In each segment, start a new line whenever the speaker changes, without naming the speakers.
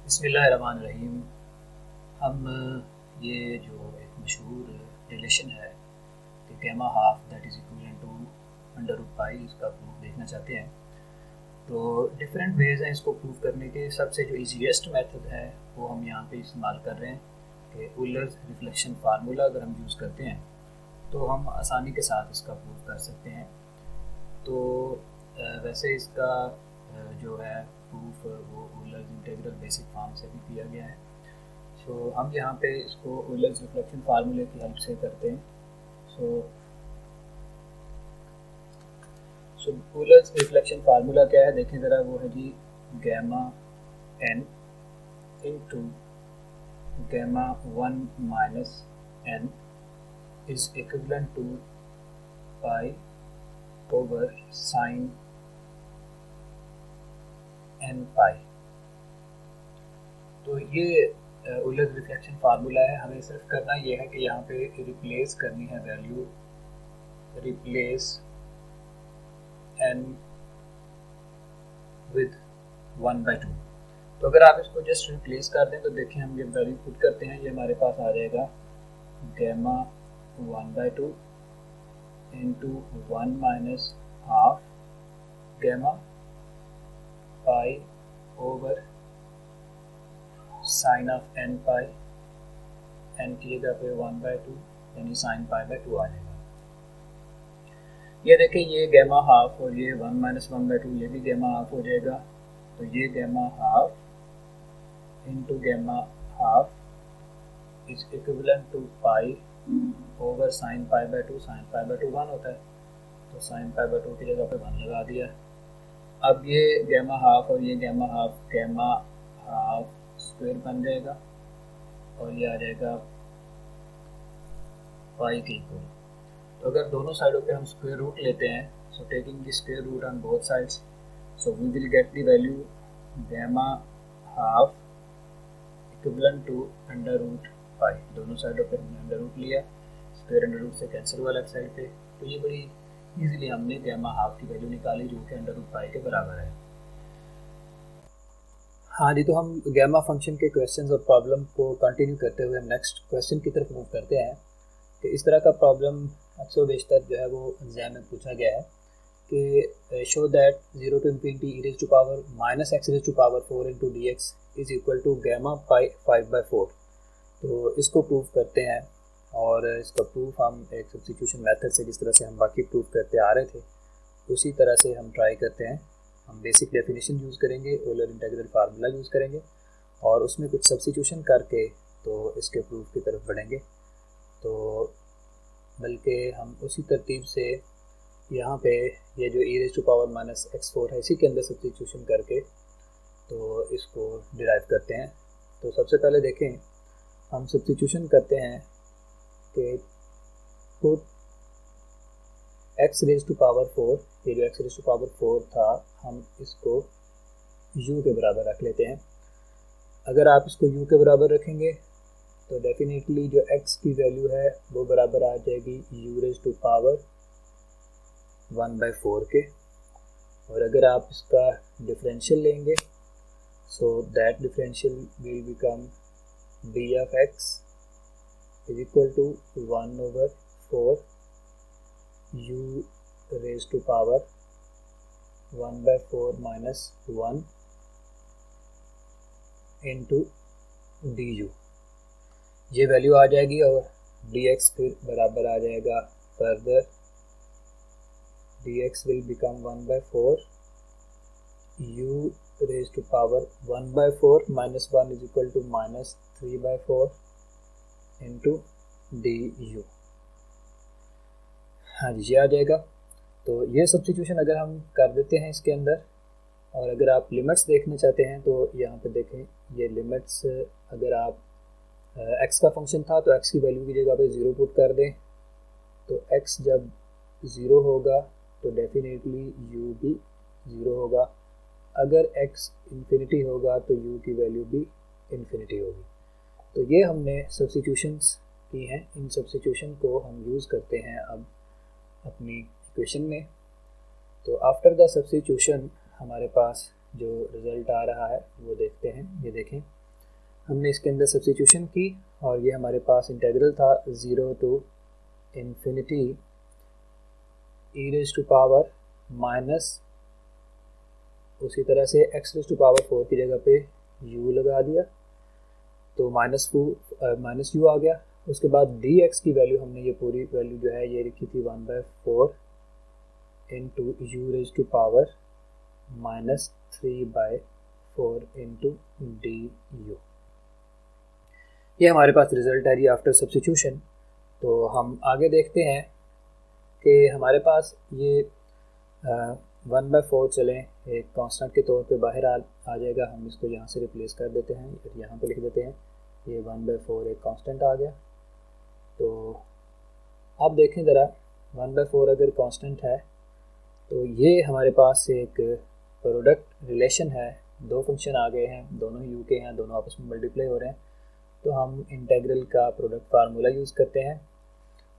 बिस्मिल्लाहिर्रहमानिर्रहीम। हम ये जो एक मशहूर रिलेशन है कि gamma half that is equal to under root pi, इसका प्रूफ देखना चाहते हैं। तो डिफरेंट वेज़ हैं इसको प्रूव करने के। सबसे जो ईजीएस्ट मेथड है वो हम यहाँ पे इस्तेमाल कर रहे हैं कि यूलर्स रिफ्लेक्शन फार्मूला अगर हम यूज़ करते हैं तो हम आसानी के साथ इसका प्रूव कर सकते हैं। तो वैसे इसका जो है प्रूफ वो यूलर्स इंटीग्रल बेसिक फॉर्म से भी किया गया है। सो हम यहाँ पे इसको यूलर्स रिफ्लेक्शन फार्मूले की हेल्प से करते हैं। सो यूलर्स रिफ्लेक्शन फार्मूला क्या है देखें ज़रा, वो है जी gamma n into gamma 1 minus n is equivalent to pi over sine n pi. तो ये यूलर्स रिफ्लेक्शन फार्मूला है। हमें सिर्फ करना ये है कि यहाँ पे रिप्लेस करनी है वैल्यू, रिप्लेस एन विद 1/2। तो अगर आप इसको जस्ट रिप्लेस कर दें तो देखें हम ये वैल्यू पुट करते हैं, ये हमारे पास आ जाएगा gamma 1/2 into 1 minus half gamma pi over sine of n pi, n की जगह पे 1/2 यानी साइन पाई/2 आ जाएगा। ये देखें ये गैमा हाफ और ये 1 माइनस 1/2 ये भी गैमा हाफ हो जाएगा। तो ये gamma half into gamma half is equivalent to pi over sine पाई/2। साइन पाई/2 1 होता है, तो साइन पाई/2 की जगह पे 1 लगा दिया। अब ये गैमा हाफ और ये गैमा हाफ स्क्वायर बन जाएगा और ये आ जाएगा पाई के इक्वल। तो अगर दोनों साइडों पे हम स्क्वायर रूट लेते हैं, so taking the square root on both sides, so we will get the value gamma half equivalent to under root pi. दोनों साइडों पे हमने अंडर रूट लिया, स्क्वायर अंडर रूट से कैंसिल हुआ लेफ्ट साइड पे। तो ये बड़ी इजीली हमने गैमा हाफ की वैल्यू निकाली जो कि अंडर रूट पाई के बराबर है। हाँ जी, तो हम गैमा फंक्शन के क्वेश्चंस और प्रॉब्लम को कंटिन्यू करते हुए हम नेक्स्ट क्वेश्चन की तरफ मूव करते हैं। कि इस तरह का प्रॉब्लम अक्सर बेशतर जो है वो एग्जाम में पूछा गया है कि show that 0 to infinity e raised to power minus x raised to power 4 into dx is equal to gamma pi 5/4। तो इसको प्रूव करते हैं और इसका प्रूफ हम एक सब्स्टिट्यूशन मेथड से जिस तरह से हम बाकी प्रूफ करते आ रहे थे उसी तरह से हम ट्राई करते हैं। हम बेसिक डेफिनेशन यूज़ करेंगे, यूलर इंटीग्रल फार्मूला यूज़ करेंगे और उसमें कुछ सब्स्टिट्यूशन करके तो इसके प्रूफ की तरफ बढ़ेंगे। तो बल्कि हम उसी तरतीब से यहाँ पे ये जो e raised to power minus x4 है इसी के अंदर सब्स्टिट्यूशन करके तो इसको डिराइव करते हैं। तो सबसे पहले देखें हम सब्स्टिट्यूशन करते हैं कि put x raised to power 4, ये जो x raised to power 4 था हम इसको u के बराबर रख लेते हैं। अगर आप इसको u के बराबर रखेंगे तो डेफिनेटली जो x की वैल्यू है वो बराबर आ जाएगी u raised to power 1/4 के। और अगर आप इसका डिफरेंशियल लेंगे so that differential will become d of x is equal to 1/4 u raised to power 1/4 minus 1 into du। ये वैल्यू आ जाएगी और dx फिर बराबर आ जाएगा further dx will become 1/4 u raised to power 1/4 minus 1 is equal to minus 3/4 into du। हाँ जी, ये आ जाएगा। तो ये सब्स्टिट्यूशन अगर हम कर देते हैं इसके अंदर और अगर आप लिमिट्स देखना चाहते हैं तो यहाँ पे देखें ये लिमिट्स, अगर आप x का फंक्शन था तो x की वैल्यू की जगह पे 0 पुट कर दें तो x जब 0 होगा तो डेफिनेटली u भी 0 होगा। अगर x इन्फिनिटी होगा तो u की वैल्यू भी इन्फिनिटी होगी। तो ये हमने सब्स्टिट्यूशंस की हैं, इन सब्स्टिट्यूशन को हम यूज़ करते हैं अब अपनी इक्वेशन में। तो आफ्टर द सब्स्टिट्यूशन हमारे पास जो रिज़ल्ट आ रहा है वो देखते हैं। ये देखें, हमने इसके अंदर सब्स्टिट्यूशन की और ये हमारे पास इंटीग्रल था 0 to infinity e raise to power minus, उसी तरह से x रेज़ टू पावर 4 की जगह पे u लगा दिया तो माइनस u आ गया। उसके बाद dx की वैल्यू हमने ये पूरी वैल्यू जो है ये लिखी थी 1/4 into u raise to power minus 3/4 into d u. ये हमारे पास रिज़ल्ट है जी आफ्टर सब्स्टिट्यूशन। तो हम आगे देखते हैं कि हमारे पास ये 1/4 चलें एक कांस्टेंट के तौर पे बाहर आ जाएगा। हम इसको यहाँ से रिप्लेस कर देते हैं, यहाँ पे लिख देते हैं ये 1/4 एक कांस्टेंट आ गया। तो आप देखें ज़रा 1/4 अगर कांस्टेंट है तो ये हमारे पास एक प्रोडक्ट रिलेशन है, दो फंक्शन आ गए हैं, दोनों यू के हैं, दोनों आपस में मल्टीप्लाई हो रहे हैं। तो हम इंटीग्रल का प्रोडक्ट फार्मूला यूज़ करते हैं।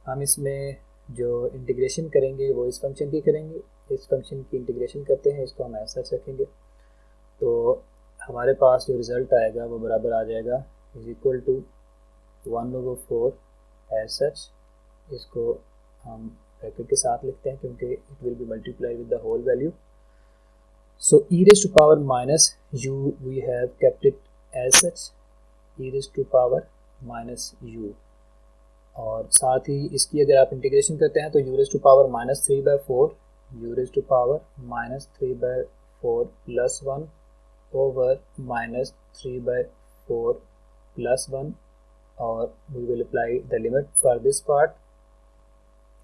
हम इसमें जो इंटीग्रेशन करेंगे वो इस फंक्शन की करेंगे, इस फंक्शन की इंटीग्रेशन करते हैं, इसको हम ऐसा रखेंगे। तो हमारे पास जो रिज़ल्ट आएगा वो बराबर आ जाएगा is equal to 1/4 as such. इसको हम ब्रैकेट के साथ लिखते हैं क्योंकि it will be multiply with the whole value. So e raise to power minus u we have kept it as such, e raise to power minus u। और साथ ही इसकी अगर आप इंटीग्रेशन करते हैं तो u raise to power minus 3/4 u raise to power minus 3/4 plus 1 over minus 3/4 plus 1, और we will apply the limit for this part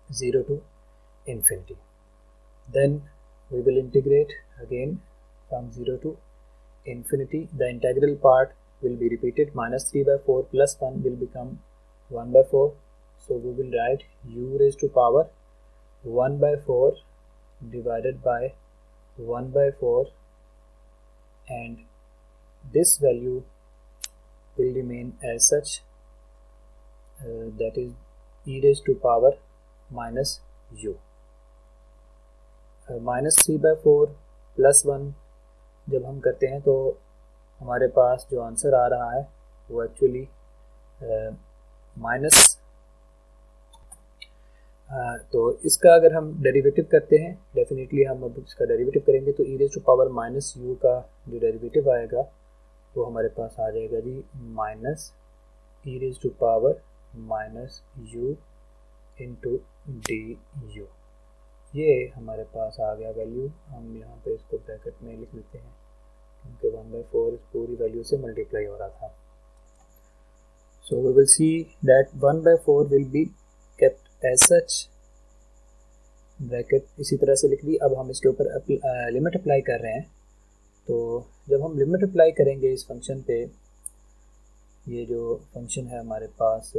0 to infinity. Then we will integrate again from 0 to infinity. The integral part will be repeated. Minus 3/4 plus 1 will become 1/4. So we will write u raised to power 1/4 divided by 1/4, and this value will remain as such, that is e raised to power minus u। Minus 3/4 plus 1 जब हम करते हैं तो हमारे पास जो answer आ रहा है वो एक्चुअली माइनस, तो इसका अगर हम डेरिवेटिव करते हैं, डेफिनेटली हम अब इसका डेरिवेटिव करेंगे तो e raise to power minus u का जो डेरिवेटिव आएगा वो हमारे पास आ जाएगा जी minus e raise to power minus u into d u. ये हमारे पास आ गया वैल्यू। हम यहाँ पे इसको ब्रैकेट में लिख लेते हैं क्योंकि 1/4 इस पूरी वैल्यू से मल्टीप्लाई हो रहा था। So we will see that 1/4 will be kept as such, bracket इसी तरह से लिख दी। अब हम इसके ऊपर लिमिट अप्लाई कर रहे हैं। तो जब हम लिमिट अप्लाई करेंगे इस फंक्शन पे, ये जो फंक्शन है हमारे पास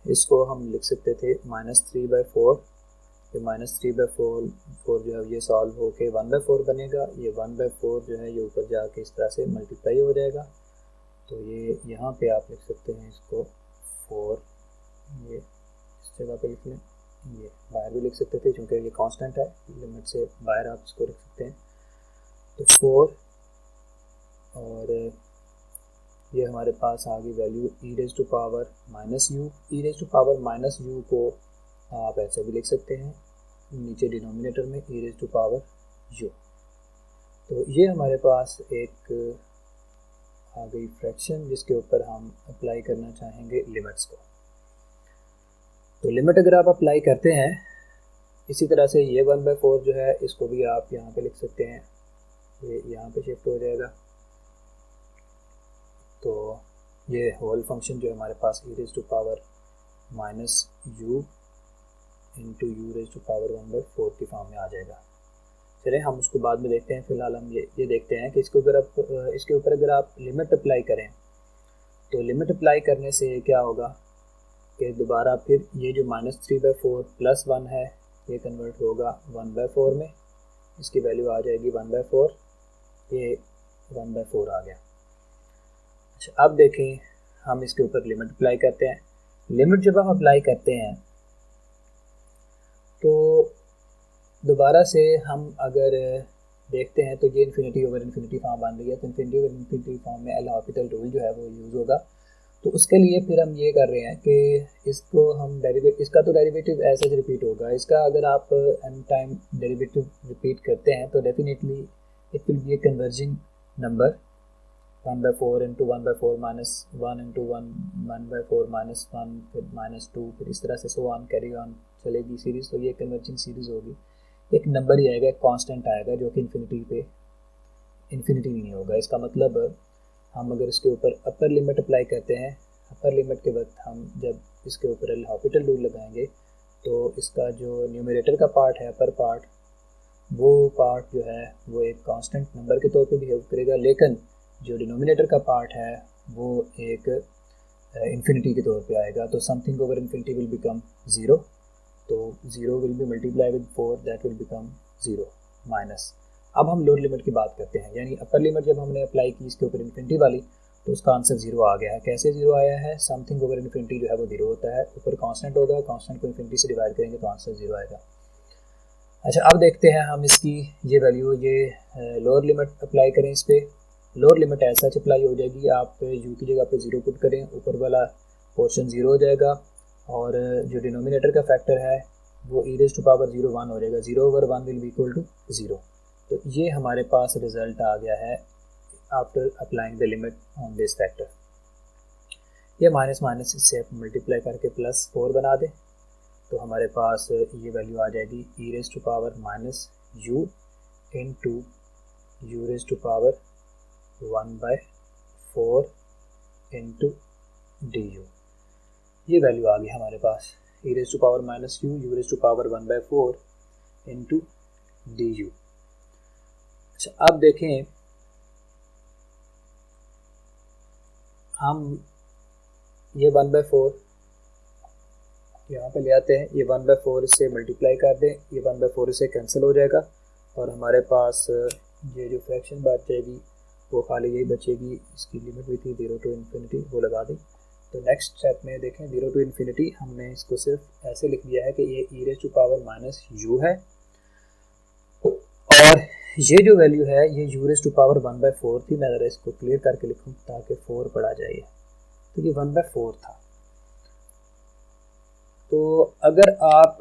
इसको हम लिख सकते थे माइनस 3/4। ये माइनस 3/4 जो है ये सॉल्व होके 1/4 बनेगा। ये 1/4 जो है ये ऊपर जाके इस तरह से मल्टीप्लाई हो जाएगा। तो ये यहाँ पे आप लिख सकते हैं इसको 4, ये इस जगह पे लिख लें। ये बाहर भी लिख सकते थे क्योंकि ये कांस्टेंट है, लिमिट से बाहर आप इसको लिख सकते हैं। तो 4 और ये हमारे पास आ गई value e raise to power minus u। e raise to power minus u को आप ऐसे भी लिख सकते हैं, नीचे डिनोमिनेटर में e raise to power u। तो ये हमारे पास एक आ गई फ्रैक्शन जिसके ऊपर हम अप्लाई करना चाहेंगे लिमिट्स को। तो लिमिट अगर आप अप्लाई करते हैं इसी तरह से ये 1/4 जो है इसको भी आप यहाँ पे लिख सकते हैं, ये यहाँ पे शिफ्ट हो जाएगा। तो ये होल फंक्शन जो हमारे पास e raise to power minus u into u raise to power 1/4 की फॉर्म में आ जाएगा। चलिए हम उसको बाद में देखते हैं। फिलहाल हम ये देखते हैं कि इसके ऊपर अगर आप लिमिट अप्लाई करें तो लिमिट अप्लाई करने से क्या होगा कि दोबारा फिर ये जो माइनस 3/4 प्लस 1 है ये कन्वर्ट होगा 1/4 में, इसकी वैल्यू आ जाएगी 1/4, ये 1/4 आ गया। अच्छा अब देखें हम इसके ऊपर लिमिट अप्लाई करते हैं। लिमिट जब हम अप्लाई करते हैं तो दोबारा से हम अगर देखते हैं तो ये इन्फिनिटी ओवर इन्फिनिटी फॉर्म बन रही है, तो इन्फिनिटी ओवर इन्फिनिटी फॉर्म में एल हॉपिटल रूल जो है वो यूज़ होगा। तो उसके लिए फिर हम ये कर रहे हैं कि इसको हम इसका तो डेरिवेटिव ऐसे रिपीट होगा, इसका अगर आप एन टाइम डेरिवेटिव रिपीट करते हैं तो definitely it will B a converging number 1/4 into 1/4 minus 1 into 1/4 minus 1 फिर -2 फिर इस तरह से सो ऑन कैरी ऑन चलेगी सीरीज़। तो ये कन्वर्जिंग सीरीज़ होगी, एक नंबर ही आएगा, एक कांस्टेंट आएगा जो कि इन्फिनिटी पे इन्फिनिटी नहीं होगा। इसका मतलब हम अगर इसके ऊपर अपर लिमिट अप्लाई करते हैं, अपर लिमिट के वक्त हम जब इसके ऊपर एल हॉपिटल रूल लगाएंगे तो इसका जो न्यूमरेटर का पार्ट है, अपर पार्ट, वो पार्ट जो है वो एक कांस्टेंट नंबर के तौर पे बिहेव करेगा, लेकिन जो डिनोमिनेटर का पार्ट है वो एक इन्फिनिटी के तौर पे आएगा। तो something over infinity will become zero, तो 0 will be multiply with 4 that will become 0 minus. अब हम लोअर लिमिट की बात करते हैं, यानी अपर लिमिट जब हमने अप्लाई की इसके ऊपर इन्फिनिटी वाली तो उसका आंसर 0 आ गया है। कैसे 0 आया है? समथिंग ओवर इन्फिनिटी जो है वो 0 होता है, ऊपर कांस्टेंट होगा, कांस्टेंट को इन्फिनिटी से डिवाइड करेंगे तो आंसर 0 आएगा। अच्छा, अब देखते हैं हम इसकी ये वैल्यू, ये लोअर लिमिट अप्लाई करें इस पर। लोअर लिमिट ऐसा अप्लाई हो जाएगी, आप यू की जगह पे 0 पुट करें, ऊपर वाला पोर्शन 0 हो जाएगा और जो डिनोमिनेटर का फैक्टर है वो e raised to power 0 1 हो जाएगा, 0 over 1 will be equal to 0। तो ये हमारे पास रिजल्ट आ गया है after applying the limit on this factor. ये माइनस माइनस इससे मल्टीप्लाई करके प्लस 4 बना दें तो हमारे पास ये वैल्यू आ जाएगी e raised to power minus u into u raised to power 1/4 into du। ये वैल्यू आ गई हमारे पास e raised to power minus u raised to power 1/4 into du। अच्छा, अब देखें हम ये 1/4 यहाँ पे ले आते हैं, ये 1/4 इससे मल्टीप्लाई कर दें, ये 1/4 इससे कैंसिल हो जाएगा और हमारे पास ये जो फ्रैक्शन बच जाएगी वो खाली यही बचेगी। इसकी लिमिट भी थी 0 टू इन्फिनिटी, वो लगा दी। तो नेक्स्ट स्टेप में देखें 0 टू इन्फिनिटी हमने इसको सिर्फ ऐसे लिख दिया है कि ये e raised to power minus u है और ये जो वैल्यू है ये u raised to power 1/4 थी। मैं ज़रा इसको क्लियर करके लिखूँ ताकि 4 पढ़ा जाए। तो ये 1/4 था। तो अगर आप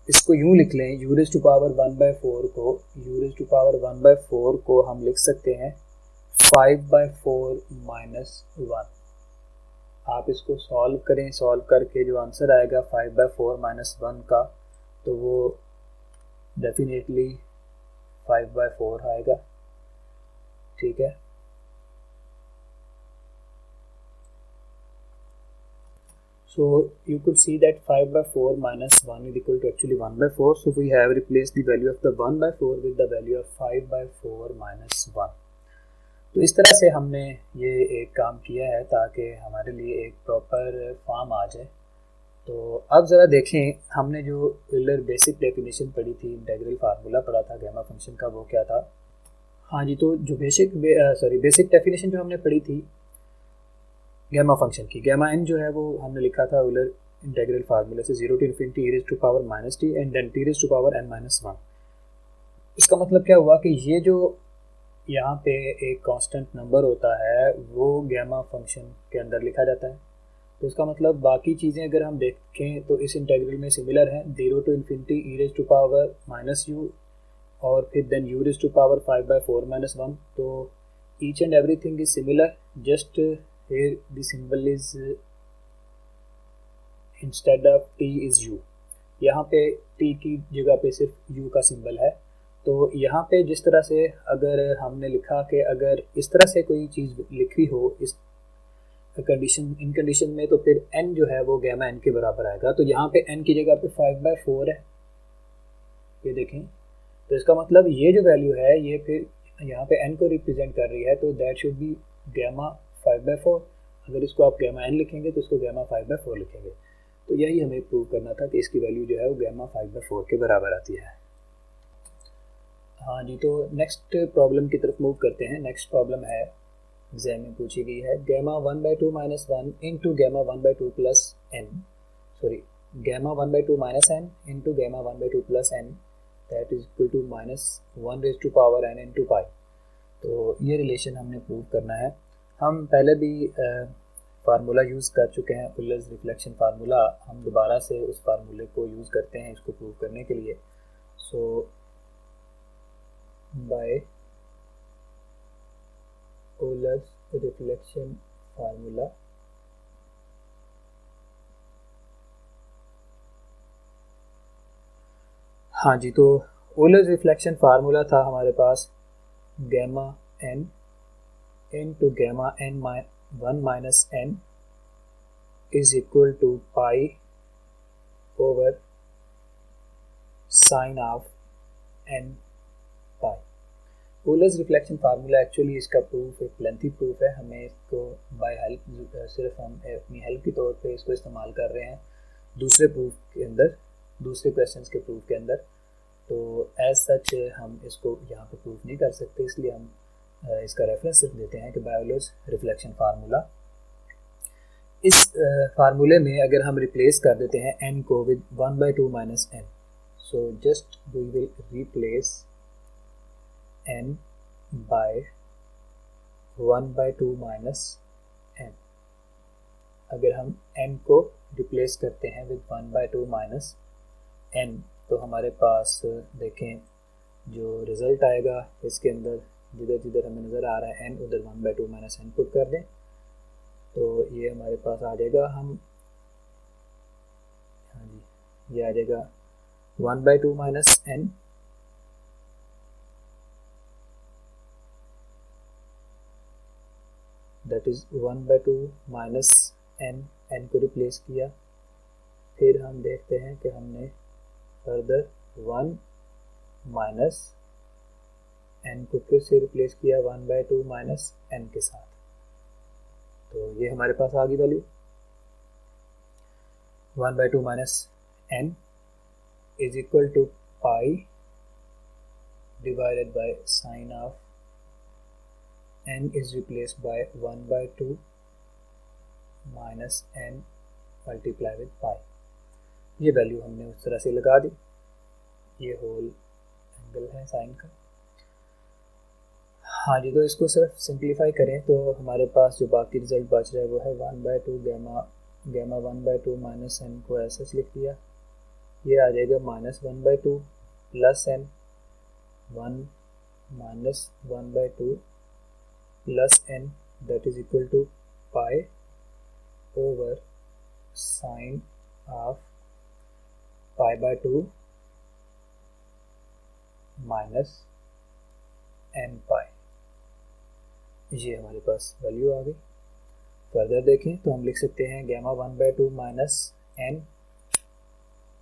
इसको यूँ लिख लें, u raised to power 1/4 को, u raised to power 1/4 को हम लिख सकते हैं 5/4 माइनस 1। आप इसको सॉल्व करें, सॉल्व करके जो आंसर आएगा 5/4 माइनस 1 का, तो वो डेफिनेटली 5/4 आएगा। ठीक है, so you could see that 5/4 minus 1 is equal to actually 1/4, so we have replaced the value of the 1/4 with the value of 5/4 minus 1। तो इस तरह से हमने ये एक काम किया है ताकि हमारे लिए एक प्रॉपर फॉर्म आ जाए। तो अब ज़रा देखें, हमने जो यूलर बेसिक डेफिनेशन पढ़ी थी, इंटीग्रल फार्मूला पढ़ा था गैमा फंक्शन का, वो क्या था? हाँ जी, तो जो बेसिक डेफिनेशन जो हमने पढ़ी थी गैमा फंक्शन की, गैमा एन जो है वो हमने लिखा था यूलर इंटीग्रल फार्मूला से 0 to infinity e raised to power minus t and then t raised to power n minus 1। इसका मतलब क्या हुआ कि ये जो यहाँ पे एक कांस्टेंट नंबर होता है वो गैमा फंक्शन के अंदर लिखा जाता है। तो इसका मतलब बाकी चीज़ें अगर हम देखें तो इस इंटीग्रल में सिमिलर हैं, 0 to infinity e raised to power minus u और फिर then u raised to power 5/4 minus 1। तो each and everything is similar, just here the symbol is instead of t is u। यहाँ पे t की जगह पे सिर्फ u का सिंबल है। तो यहाँ पे जिस तरह से अगर हमने लिखा कि अगर इस तरह से कोई चीज़ लिखी हो इस इन कंडीशन में, तो फिर n जो है वो गैमा n के बराबर आएगा। तो यहाँ पे n की जगह पे 5/4 है, ये देखें। तो इसका मतलब ये जो वैल्यू है ये फिर यहाँ पे n को रिप्रेजेंट कर रही है, तो दैट शुड बी गैमा 5/4। अगर इसको आप गैमा n लिखेंगे तो इसको गैमा 5/4 लिखेंगे। तो यही हमें प्रूव करना था कि इसकी वैल्यू जो है वो गैमा 5/4 के बराबर आती है। हाँ जी, तो नेक्स्ट प्रॉब्लम की तरफ मूव करते हैं। नेक्स्ट प्रॉब्लम है एग्जाम में पूछी गई है, gamma 1/2 minus 1 into gamma 1/2 plus n, sorry gamma 1/2 minus n into gamma 1/2 plus n that is equal to -1 n into pi. तो ये रिलेशन हमने प्रूव करना है। हम पहले भी फार्मूला यूज़ कर चुके हैं, ओयलर्स रिफ्लेक्शन फार्मूला। हम दोबारा से उस फार्मूले को यूज़ करते हैं इसको प्रूव करने के लिए। सो बाय ओयलर्स रिफ्लेक्शन फार्मूला हाँ जी, तो ओयलर्स रिफ्लेक्शन फार्मूला था हमारे पास gamma n into gamma n 1 minus n is equal to pi over sine of n pi। Euler's reflection formula actually इसका प्रूफ एक लेंथी प्रूफ है। हमें इसको बाय हेल्प सिर्फ हम अपनी हेल्प के तौर पे इसको इस्तेमाल कर रहे हैं दूसरे प्रूफ के अंदर, दूसरे क्वेश्चंस के प्रूफ के अंदर। तो एज सच हम इसको यहाँ पे प्रूफ नहीं कर सकते, इसलिए हम इसका रेफरेंस सिर्फ देते हैं कि बाय ओयलर्स रिफ्लेक्शन फार्मूला। इस फार्मूले में अगर हम रिप्लेस कर देते हैं n को with 1/2 minus n, so just we will replace n by 1/2 minus n। अगर हम n को रिप्लेस करते हैं विद 1/2 माइनस n तो हमारे पास देखें जो रिज़ल्ट आएगा इसके अंदर, जिधर जिधर हमें नज़र आ रहा है n, उधर 1/2 माइनस n पुट कर दें तो ये हमारे पास आ जाएगा। हम हाँ जी, ये आ जाएगा 1/2 minus n that is 1/2 minus n को रिप्लेस किया। फिर हम देखते हैं कि हमने फर्दर 1 माइनस n को फिर से रिप्लेस किया 1/2 माइनस n के साथ। तो ये हमारे पास आ गई value 1/2 minus n is equal to pi divided by sine of n is replace by 1/2 minus n multiply with pi. ये वैल्यू हमने उस तरह से लगा दी। ये होल एंगल है साइन का। हाँ जी, तो इसको सिर्फ सिंप्लीफाई करें तो हमारे पास जो बाकी रिजल्ट बच रहा है वो है 1/2 गैमा 1/2 माइनस n को ऐसे लिख दिया। ये आ जाएगा -1/2 plus n 1 minus 1/2 plus n that is equal to pi over sine of pi/2 minus n pi. ये हमारे पास वैल्यू आ गई। फर्दर देखें तो हम लिख सकते हैं gamma 1/2 minus n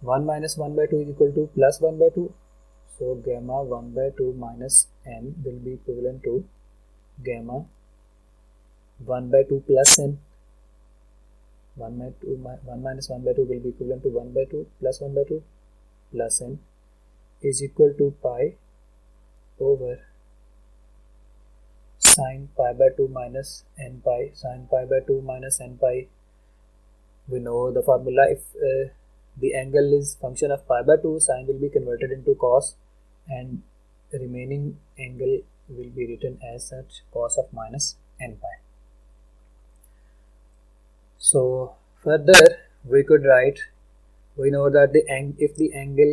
1 minus 1/2 is equal to plus 1/2। So gamma 1/2 minus n will be equivalent to gamma 1/2 plus n। 1 minus 1/2 will be equivalent to 1/2 plus 1/2 plus n is equal to pi over sin pi/2 minus n pi। Sin pi/2 minus n pi, we know the formula. If the angle is function of pi/2, sin will be converted into cos and remaining angle will be written as such cos of minus n pi। So further we could write, we know that if the angle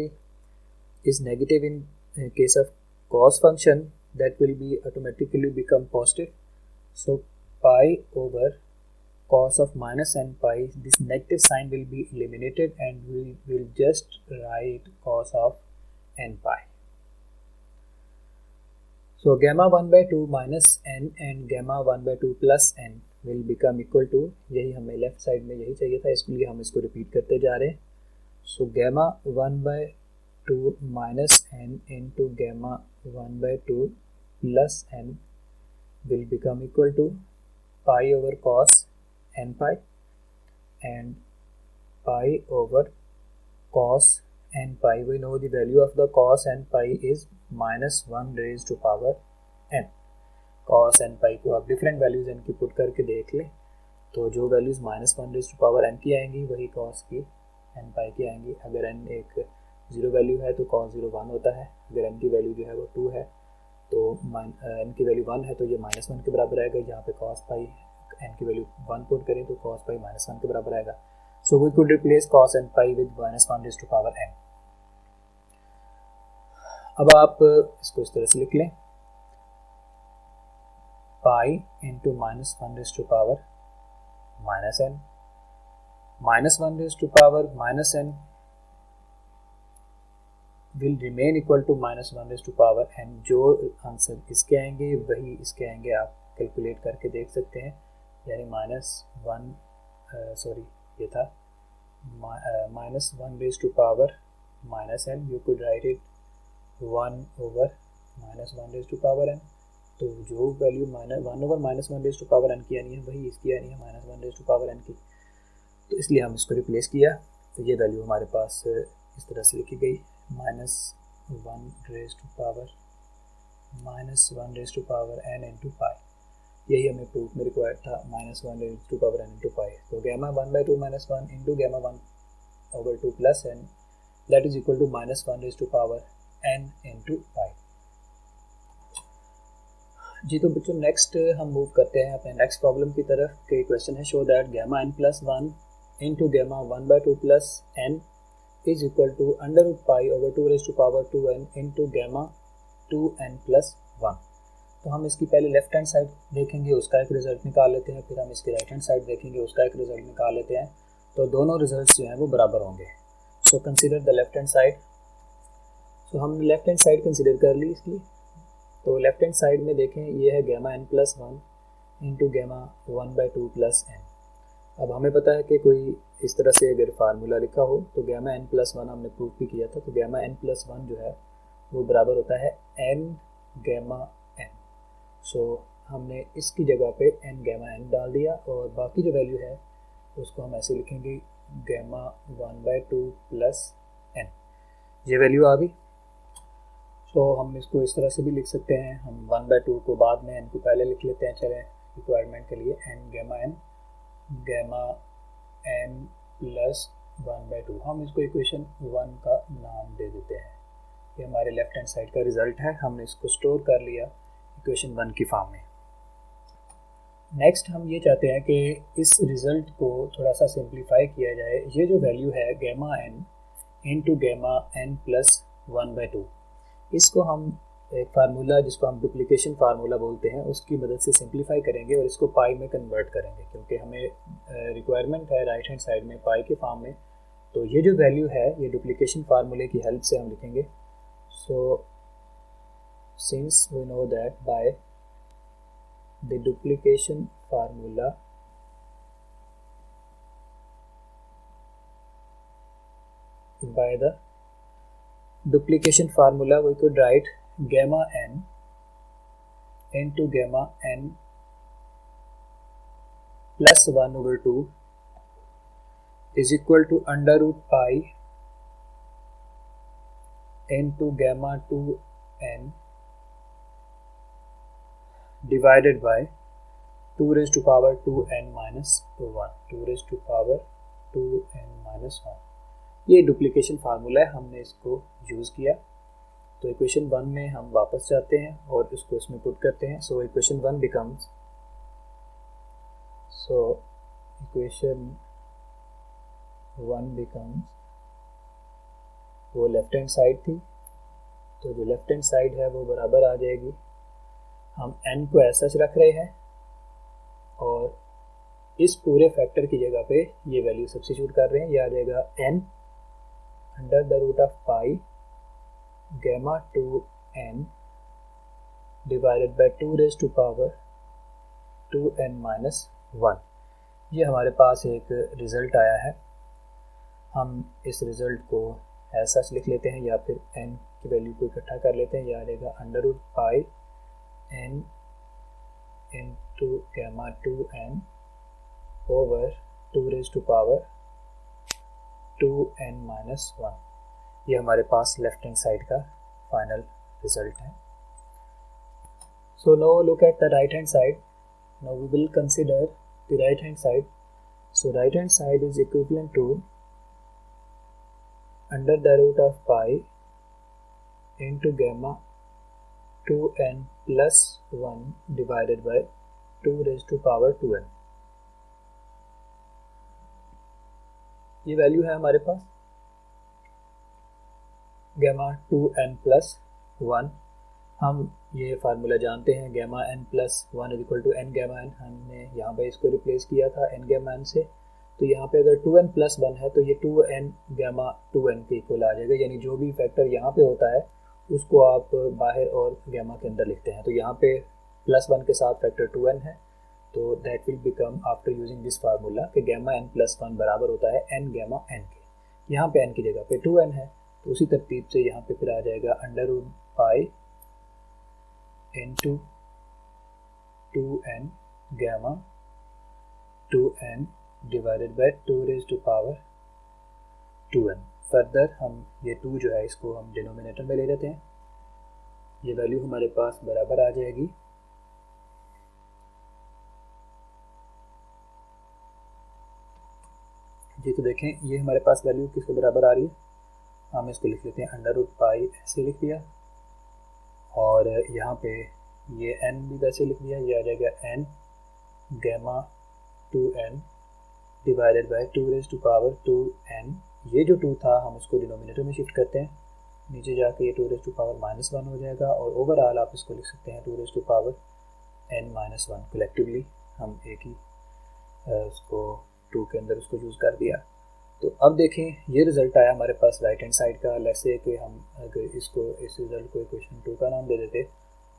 is negative in case of cos function, that will be automatically become positive. So pi over cos of minus n pi, this negative sign will be eliminated and we will just write cos of n pi. So gamma 1/2 minus n and gamma 1/2 plus n will become equal to, यही हमें left side में यही चाहिए था, इसके लिए हम इसको रिपीट करते जा रहे हैं। So gamma 1/2 minus n into gamma 1/2 plus n will become equal to pi over cos n pi and pi over cos n pi. We know the value of the cos n pi is -1 raised to power n। cos n pi को आप different values n की put करके देख लें तो जो values -1 raise to power n की आएंगी वही cos की n pi की आएंगी। अगर n एक ज़ीरो वैल्यू है तो cos 0 1 होता है। अगर n की वैल्यू जो है वो 2 है तो n की वैल्यू 1 है तो ये -1 के बराबर आएगा। यहाँ पे cos पाई n की वैल्यू 1 पुट करें तो cos पाई -1 के बराबर आएगा। So we could replace cos n pi with -1 n। अब आप इसको इस तरह से लिख लें, pi into -1 -n, -1 -n will remain equal to -1 जो आंसर इसके आएंगे वही इसके आएंगे। आप कैलकुलेट करके देख सकते हैं, यानी ये था -1 you could write it 1/-1n। तो जो वैल्यू 1/-1n की आनी है वही इसकी आनी है -1n की। तो इसलिए हम इसको रिप्लेस किया, तो ये वैल्यू हमारे पास इस तरह से लिखी गई, -1/-n इंटू पाई। यही हमें प्रूफ में रिक्वायर्ड था, -1/n इंटू पाई। तो gamma 1/2 -1 into gamma 1/2 plus n that is equal to -1/n into pi. जी तो बच्चों नेक्स्ट हम मूव करते हैं अपने नेक्स्ट प्रॉब्लम की तरफ। के क्वेश्चन है, show that gamma n plus 1 into gamma 1/2 plus n is equal to √π/2n into gamma 2n plus 1। तो हम इसकी पहले लेफ्ट हैंड साइड देखेंगे, उसका एक रिजल्ट निकाल लेते हैं, फिर हम इसकी राइट हैंड साइड देखेंगे, उसका एक रिजल्ट निकाल लेते हैं। तो दोनों रिजल्ट्स जो हैं वो बराबर होंगे। So consider the left hand side. So हमने लेफ्ट हैंड साइड कंसीडर कर ली इसकी। तो लेफ्ट हैंड साइड में देखें, ये है gamma n plus 1 into gamma 1/2 plus n। अब हमें पता है कि कोई इस तरह से अगर फार्मूला लिखा हो तो गैमा n प्लस 1 हमने प्रूफ भी किया था, तो गैमा n प्लस 1 जो है वो बराबर होता है n गैमा n। सो हमने इसकी जगह पे n गैमा n डाल दिया और बाकी जो वैल्यू है उसको हम ऐसे लिखेंगे, गैमा 1/2 प्लस n। ये वैल्यू आ गई। तो हम इसको इस तरह से भी लिख सकते हैं, हम 1/2 को बाद में n को पहले लिख लेते हैं, चलें रिक्वायरमेंट के लिए, n गैमा n प्लस 1/2। हम इसको इक्वेशन 1 का नाम दे देते हैं। ये हमारे लेफ्ट हैंड साइड का रिजल्ट है, हमने इसको स्टोर कर लिया इक्वेशन 1 की फॉर्म में। नेक्स्ट हम ये चाहते हैं कि इस रिज़ल्ट को थोड़ा सा सिंप्लीफाई किया जाए। ये जो वैल्यू है gamma n into gamma n plus 1/2, इसको हम एक फार्मूला जिसको हम डुप्लीकेशन फार्मूला बोलते हैं उसकी मदद से सिंप्लीफाई करेंगे और इसको पाई में कन्वर्ट करेंगे, क्योंकि हमें रिक्वायरमेंट है राइट हैंड साइड में पाई के फॉर्म में। तो ये जो वैल्यू है ये डुप्लीकेशन फार्मूले की हेल्प से हम लिखेंगे। So since we know that by the duplication formula we could write gamma n into gamma n plus 1/2 is equal to √π into gamma 2n divided by 2⁻2n minus 1, 2⁻2n minus 1। ये duplication formula है, हमने इसको use किया। तो equation 1 में हम वापस जाते हैं और इसको इसमें पुट करते हैं। सो इक्वेशन 1 बिकम्स, वो लेफ्ट हैंड साइड थी, तो जो लेफ्ट हैंड साइड है वो बराबर आ जाएगी, हम n को ऐसा रख रहे हैं और इस पूरे फैक्टर की जगह पे ये वैल्यू सब्स्टिट्यूट कर रहे हैं। ये आ जाएगा n under the root of pi gamma 2n divided by 2⁻2n minus 1। ये हमारे पास एक रिज़ल्ट आया है। हम इस रिज़ल्ट को ऐसा लिख लेते हैं या फिर n की वैल्यू को इकट्ठा कर लेते हैं। यह आ जाएगा √π n into gamma 2n over 2⁻2n minus 1। ये हमारे पास लेफ्ट हैंड साइड का फाइनल रिजल्ट है। So now look at the right hand side. Now we will consider the right hand side. So right hand side is equivalent to under the root of pi into gamma 2n plus 1 divided by 2 raise to power 2n। ये value है हमारे पास gamma 2n plus 1। हम ये formula जानते हैं, gamma n plus 1 equal to n gamma n। हमने यहाँ पे इसको रिप्लेस किया था n गैमा n से, तो यहाँ पे अगर 2n प्लस 1 है तो ये 2n गैमा 2n के इक्वल आ जाएगा। यानी जो भी फैक्टर यहाँ पे होता है उसको आप बाहर और गैमा के अंदर लिखते हैं। तो यहाँ पे प्लस 1 के साथ फैक्टर 2n है, तो that will become after using this formula कि गैमा n प्लस 1 बराबर होता है n गैमा n के। यहाँ पे n की जगह पे 2n है, तो उसी तरतीब से यहाँ पे फिर आ जाएगा under root pi into 2n gamma 2n divided by 2 raise to power 2n। Further हम ये 2 जो है इसको हम डिनोमिनेटर में ले लेते हैं। ये वैल्यू हमारे पास बराबर आ जाएगी जी। तो देखें ये हमारे पास वैल्यू किसके बराबर आ रही है, हम इसको लिख लेते हैं अंडर रूट पाई ऐसे लिख दिया, और यहाँ पे ये n भी वैसे लिख दिया। ये आ जाएगा n gamma 2n divided by 2 raise to power 2n। ये जो 2 था हम इसको डिनोमिनेटर में शिफ्ट करते हैं, नीचे जाके ये 2 रेज़ टू पावर -1 हो जाएगा, और ओवरऑल आप इसको लिख सकते हैं 2 raise to power n-1। Collectively हम एक ही उसको 2 के अंदर उसको यूज़ कर दिया। तो अब देखें ये रिज़ल्ट आया हमारे पास राइट हैंड साइड का। लेट्स से कि हम अगर इसको इस रिज़ल्ट को इक्वेशन 2 का नाम दे देते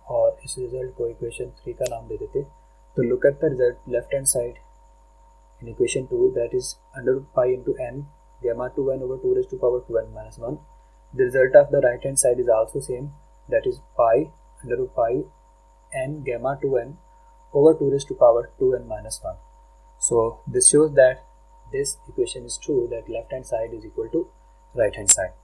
और इस रिज़ल्ट को इक्वेशन 3 का नाम दे देते, तो look at the result left hand side in equation 2, that is under root pi into n gamma 2n over 2 raised to power 2n minus 1. The result of the right hand side is also same, that is pi under root pi n gamma 2n over 2 raised to power 2n minus 1. So this shows that this equation is true, that left hand side is equal to right hand side.